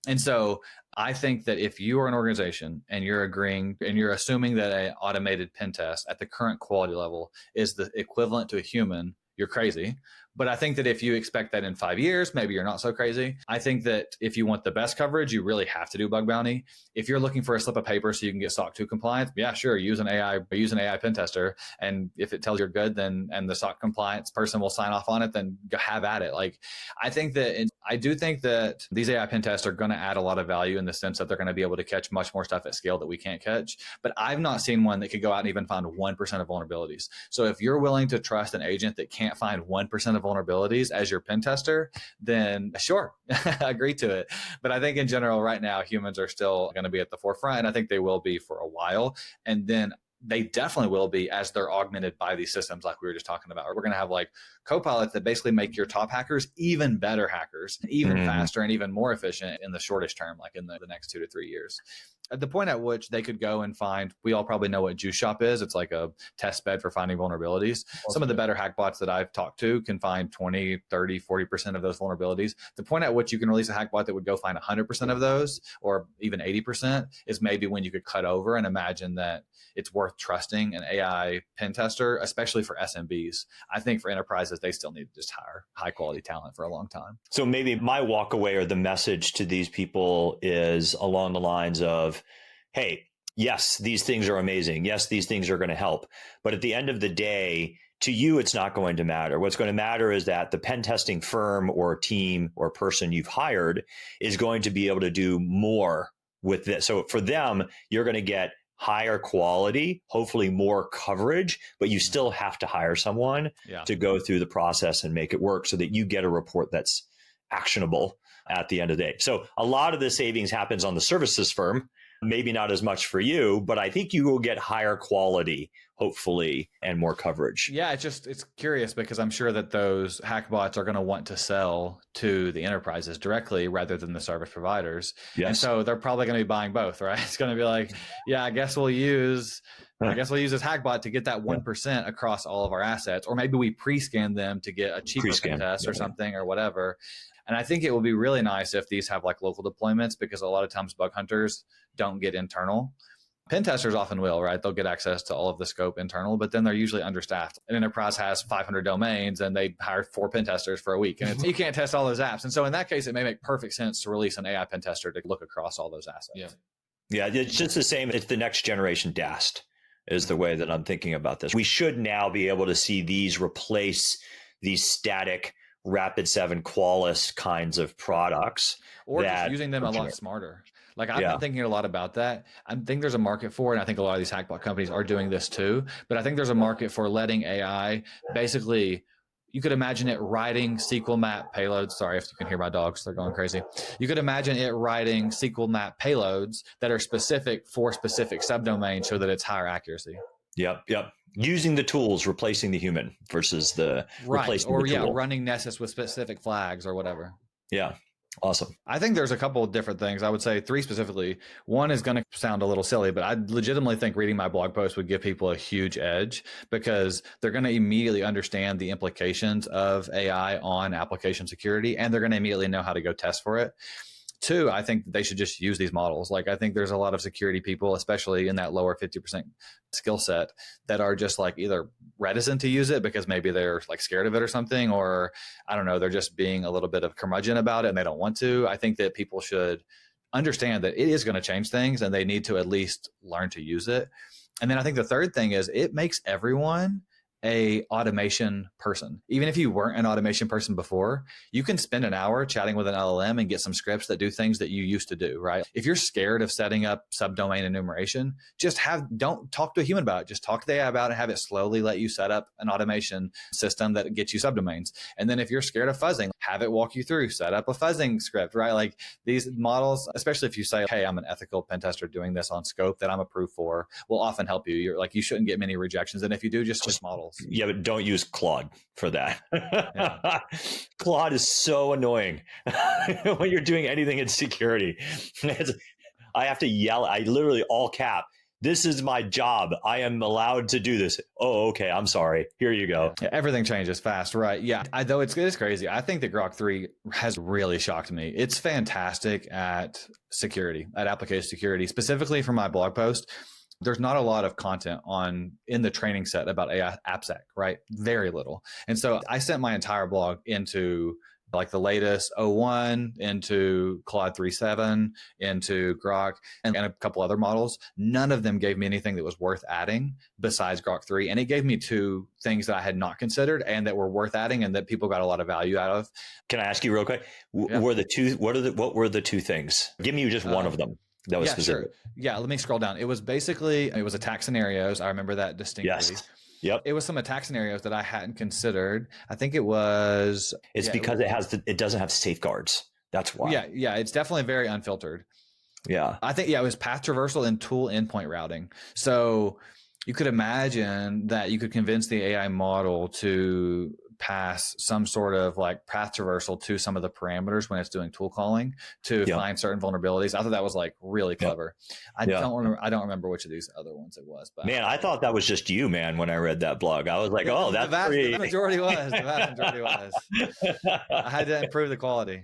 And so I think that if you are an organization and you're agreeing and you're assuming that an automated pen test at the current quality level is the equivalent to a human, you're crazy. But I think that if you expect that in 5 years, maybe you're not so crazy. I think that if you want the best coverage, you really have to do bug bounty. If you're looking for a slip of paper so you can get SOC 2 compliance, yeah, sure, use an AI pen tester. And if it tells you're good, then and the SOC compliance person will sign off on it, then go have at it. Like I do think that these AI pen tests are going to add a lot of value in the sense that they're going to be able to catch much more stuff at scale that we can't catch. But I've not seen one that could go out and even find 1% of vulnerabilities. So if you're willing to trust an agent that can't find 1% of vulnerabilities as your pen tester, then sure, agree to it. But I think in general, right now, humans are still going to be at the forefront, and I think they will be for a while. And then they definitely will be as they're augmented by these systems like we were just talking about. We're going to have like copilots that basically make your top hackers even better hackers, even faster and even more efficient in the shortest term, like in the next 2 to 3 years. at the point at which they could go and find, we all probably know what Juice Shop is. It's like a test bed for finding vulnerabilities. Some of the better hack bots that I've talked to can find 20, 30, 40% of those vulnerabilities. The point at which you can release a hack bot that would go find 100% of those, or even 80%, is maybe when you could cut over and imagine that it's worth trusting an AI pen tester, especially for SMBs. I think for enterprises, they still need to just hire high quality talent for a long time. So maybe my walk away or the message to these people is along the lines of, hey, yes, these things are amazing. Yes, these things are going to help. But at the end of the day, to you, it's not going to matter. What's going to matter is that the pen testing firm or team or person you've hired is going to be able to do more with this. So for them, you're going to get higher quality, hopefully more coverage, but you still have to hire someone to go through the process and make it work so that you get a report that's actionable at the end of the day. So a lot of the savings happens on the services firm, maybe not as much for you, but I think you will get higher quality, hopefully, and more coverage. Yeah, it's curious because I'm sure that those hack bots are going to want to sell to the enterprises directly rather than the service providers. Yes. And so they're probably going to be buying both, right? It's going to be like, yeah, I guess we'll use this hack bot to get that 1% across all of our assets, or maybe we pre-scan them to get a cheaper test or something or whatever. And I think it will be really nice if these have like local deployments, because a lot of times bug hunters don't get internal. Pen testers often will, right? They'll get access to all of the scope internal, but then they're usually understaffed. An enterprise has 500 domains and they hire 4 pen testers for a week, and you can't test all those apps. And so in that case, it may make perfect sense to release an AI pen tester to look across all those assets. Yeah, it's just the same. It's the next generation DAST is the way that I'm thinking about this. We should now be able to see these replace these static Rapid7 Qualys kinds of products. Or just using them a lot smarter. Like I've been thinking a lot about that. I think there's a market for it. And I think a lot of these hackbot companies are doing this too. But I think there's a market for letting AI basically, you could imagine it writing SQL map payloads. Sorry if you can hear my dogs, they're going crazy. You could imagine it writing SQL map payloads that are specific for specific subdomains so that it's higher accuracy. Yep. Using the tools, replacing the human versus the replacing the tool. Running Nessus with specific flags or whatever. Yeah. Awesome. I think there's a couple of different things. I would say 3 specifically. One is going to sound a little silly, but I legitimately think reading my blog post would give people a huge edge, because they're going to immediately understand the implications of AI on application security, and they're going to immediately know how to go test for it. 2, I think they should just use these models. Like, I think there's a lot of security people, especially in that lower 50% skill set, that are just like either reticent to use it because maybe they're like scared of it or something, or I don't know, they're just being a little bit of curmudgeon about it and they don't want to. I think that people should understand that it is going to change things and they need to at least learn to use it. And then I think the third thing is it makes everyone a automation person. Even if you weren't an automation person before, you can spend an hour chatting with an LLM and get some scripts that do things that you used to do, right? If you're scared of setting up subdomain enumeration, don't talk to a human about it. Just talk to the AI about it, have it slowly let you set up an automation system that gets you subdomains. And then if you're scared of fuzzing, have it walk you through, set up a fuzzing script, right? Like these models, especially if you say, hey, I'm an ethical pen tester doing this on scope that I'm approved for, will often help you. You're like, you shouldn't get many rejections. And if you do, just models. Yeah, but don't use Claude for that. Claude is so annoying when you're doing anything in security. I have to yell. I literally all cap. This is my job. I am allowed to do this. Oh, okay. I'm sorry. Here you go. Yeah, everything changes fast, right? Yeah. Though it's crazy. I think that Grok 3 has really shocked me. It's fantastic at security, at application security, specifically for my blog post. There's not a lot of content in the training set about AI AppSec, right? Very little. And so I sent my entire blog into like the latest O1, into Claude 3.7, into Grok, and a couple other models. None of them gave me anything that was worth adding besides Grok 3. And it gave me 2 things that I had not considered and that were worth adding and that people got a lot of value out of. Can I ask you real quick? What were the 2 things? Give me just one of them. That was specific. Sure. Yeah, let me scroll down. It was attack scenarios. I remember that distinctly. Yes. Yep. It was some attack scenarios that I hadn't considered. I think it was. It's because it doesn't have safeguards. That's why. Yeah. It's definitely very unfiltered. Yeah. I think, it was path traversal and tool endpoint routing. So you could imagine that you could convince the AI model to pass some sort of like path traversal to some of the parameters when it's doing tool calling to find certain vulnerabilities. I thought that was like really clever. I don't remember which of these other ones it was, but man, I thought that was just you, man. When I read that blog, I was like, "Oh, that's the pretty." vast majority was. I had to improve the quality.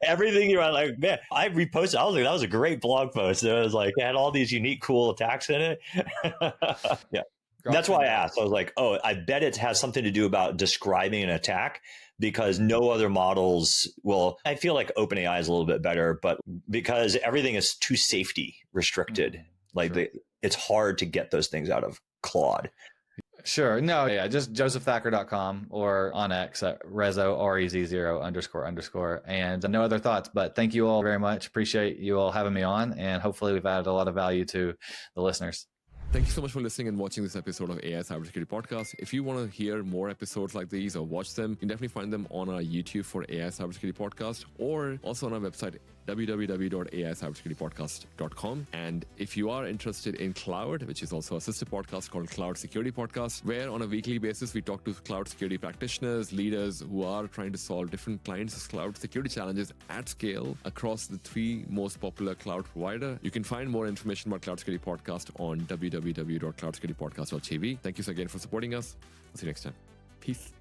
Everything you're on, like, man, I reposted. I was like, that was a great blog post. It was like, it had all these unique, cool attacks in it. Yeah. That's why I asked. I was like, oh, I bet it has something to do about describing an attack because no other models will. I feel like OpenAI is a little bit better, but because everything is too safety restricted, it's hard to get those things out of Claude. Sure. No, yeah, just josephthacker.com or on X at rezo, REZ0__. And no other thoughts, but thank you all very much. Appreciate you all having me on. And hopefully we've added a lot of value to the listeners. Thank you so much for listening and watching this episode of AI Cybersecurity Podcast. If you want to hear more episodes like these or watch them, you can definitely find them on our YouTube for AI Cybersecurity Podcast or also on our website, www.aicybersecuritypodcast.com. And if you are interested in cloud, which is also a sister podcast called Cloud Security Podcast, where on a weekly basis, we talk to cloud security practitioners, leaders who are trying to solve different kinds of cloud security challenges at scale across the 3 most popular cloud provider. You can find more information about Cloud Security Podcast on www.cloudsecuritypodcast.tv. Thank you so again for supporting us. I'll see you next time. Peace.